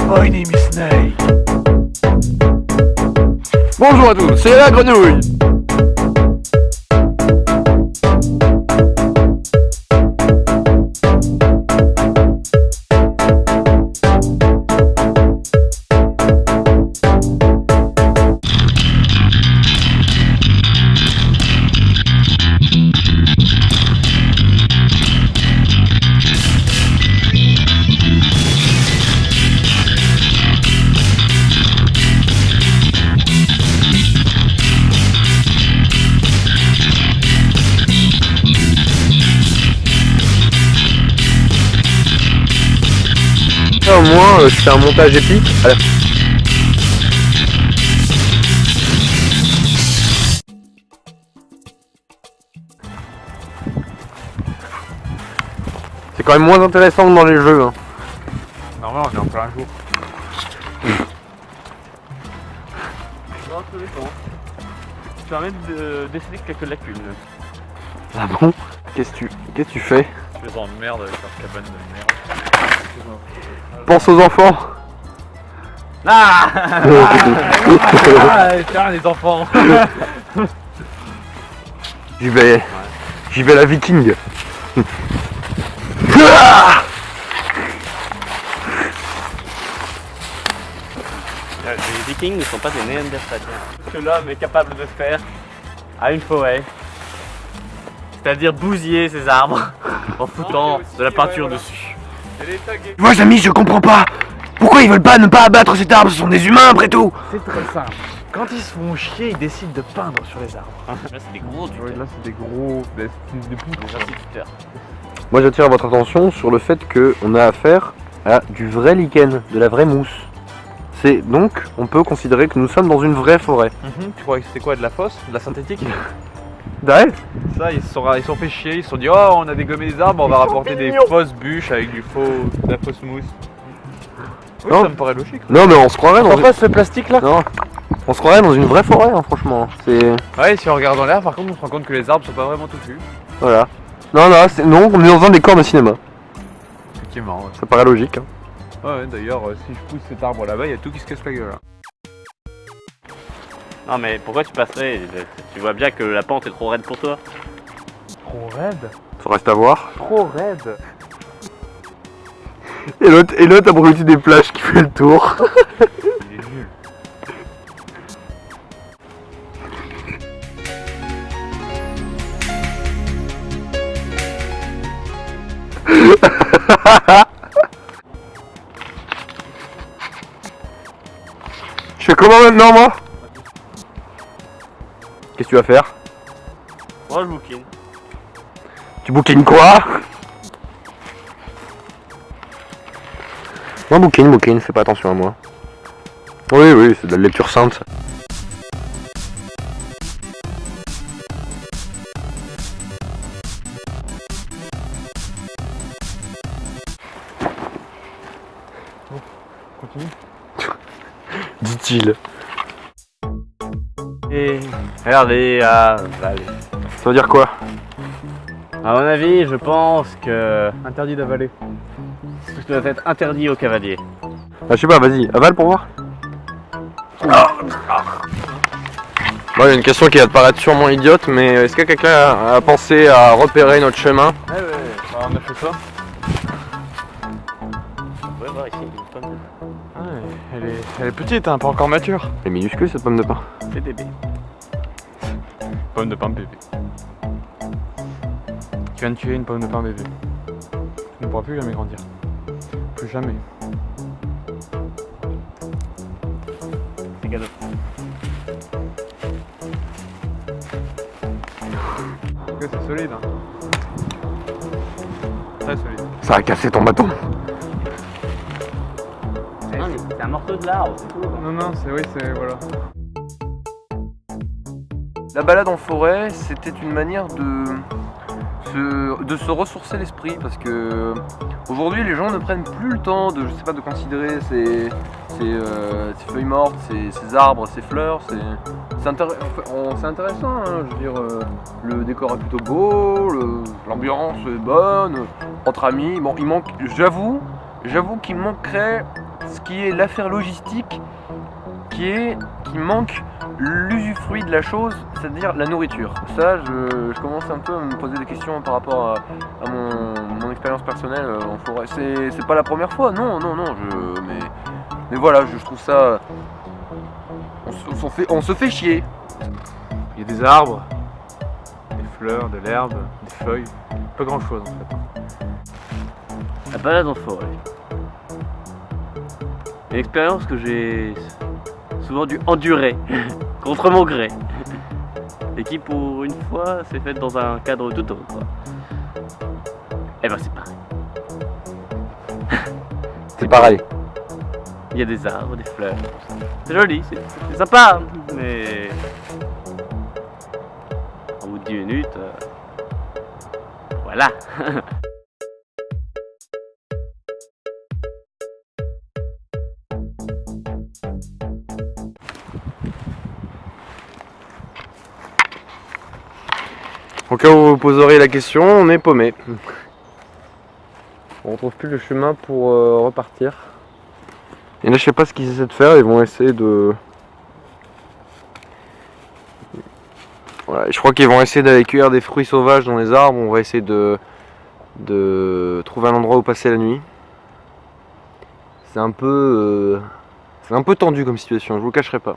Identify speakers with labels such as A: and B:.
A: My name is Snake.
B: Bonjour à tous, c'est la grenouille. Au moins, c'est un montage épique. Alors... C'est quand même moins intéressant que dans les jeux. Hein.
A: Normalement, on est en plein jour.
C: Dans tous les sens. Tu permets de déceler quelques lacunes.
B: Ah bon? Qu'est-ce que tu fais?
C: Je fais en merde avec leur cabane de merde.
B: Pense aux enfants.
C: Ah tiens les enfants.
B: J'y vais la viking.
C: Les vikings ne sont pas des néandertaliens. Ce que l'homme est capable de faire à une forêt, c'est-à-dire bousiller ses arbres en foutant de la peinture dessus.
B: Moi amis, je comprends pas. Pourquoi ils veulent pas ne pas abattre cet arbre? Ce sont des humains après tout.
A: C'est très simple. Quand ils se font chier, ils décident de peindre sur les arbres.
C: Là c'est des gros tuteurs.
A: Là c'est des gros... des
C: Des instituteurs.
B: Moi j'attire votre attention sur le fait qu'on a affaire à du vrai lichen, de la vraie mousse. C'est donc, on peut considérer que nous sommes dans une vraie forêt.
A: Tu croyais que c'était quoi, de la fosse? De la synthétique?
B: Ouais.
A: Ça, ils se sont fait chier, ils se sont dit oh on a dégommé les arbres, on va rapporter des fausses bûches avec de la fausse mousse. Oui,
B: Non.
A: ça me paraît logique.
B: Non mais on se croirait dans
A: Pas ce plastique là?
B: Non. On se croirait dans une vraie forêt, hein, franchement. C'est...
A: Ouais, si on regarde dans l'air, par contre, on se rend compte que les arbres sont pas vraiment touchus.
B: Voilà. Non, non, on est dans un décor de cinéma.
A: Effectivement, ouais.
B: Ça paraît logique. Hein.
A: Ouais, d'ailleurs, si je pousse cet arbre là-bas, il y a tout qui se casse la gueule. Là.
C: Non mais pourquoi tu passerais? Tu vois bien que la pente est trop raide pour toi.
A: Trop raide?
B: Ça reste à voir.
A: Trop raide?
B: Et l'autre abruti des plages qui fait le tour.
A: Il est nul.
B: Je fais comment maintenant moi? Qu'est-ce que tu vas faire?
C: Moi je bouquine.
B: Tu bouquines quoi? Moi bouquine, fais pas attention à moi. Oui, c'est de la lecture sainte.
A: Continue.
B: Dit-il.
C: Et regardez, allez.
B: Ça veut dire quoi?
C: À mon avis, je pense que
A: Interdit d'avaler.
C: tout doit être interdit aux cavaliers.
B: Ah, je sais pas, vas-y, avale pour voir. Bon, il y a une question qui va te paraître sûrement idiote, mais est-ce que quelqu'un a pensé à repérer notre chemin?
A: Ouais, bah, on a fait ça.
C: On va voir ici une pomme de pain.
A: Ouais, elle est petite, hein, pas encore mature.
B: Elle est minuscule cette pomme de pain.
C: C'est bébé.
A: Pomme de pain bébé. Tu viens de tuer une pomme de pain bébé. Tu ne pourras plus jamais grandir. Plus jamais.
C: C'est cadeau.
A: Que c'est solide, hein. Très solide.
B: Ça a cassé ton bâton.
C: Non mais c'est un morceau de l'arbre, c'est tout.
A: Non, c'est voilà.
B: La balade en forêt, c'était une manière de se ressourcer l'esprit parce que aujourd'hui les gens ne prennent plus le temps de, je sais pas, de considérer ces feuilles mortes, ces arbres, ces fleurs. C'est intéressant, hein, je veux dire, le décor est plutôt beau, l'ambiance est bonne, entre amis. Bon, il manque, j'avoue qu'il manquerait ce qui est l'affaire logistique qui manque l'usufruit de la chose, c'est-à-dire la nourriture. Ça, je commence un peu à me poser des questions par rapport à mon expérience personnelle en forêt. C'est pas la première fois, non, mais voilà, je trouve ça... On se fait chier.
A: Il y a des arbres, des fleurs, de l'herbe, des feuilles, pas grand chose en fait.
C: La balade en forêt. Une expérience que j'ai souvent dû endurer contre mon gré. Et qui pour une fois s'est faite dans un cadre tout autre. Et ben c'est pareil.
B: C'est pareil.
C: Il y a des arbres, des fleurs. C'est joli, c'est sympa, mais au bout de 10 minutes, voilà.
B: Au cas où vous vous poseriez la question, on est paumé. On retrouve plus le chemin pour repartir. Et là, je sais pas ce qu'ils essaient de faire. Ils vont essayer de... Voilà, je crois qu'ils vont essayer d'aller cueillir des fruits sauvages dans les arbres. On va essayer de trouver un endroit où passer la nuit. C'est un peu tendu comme situation, je vous le cacherai pas.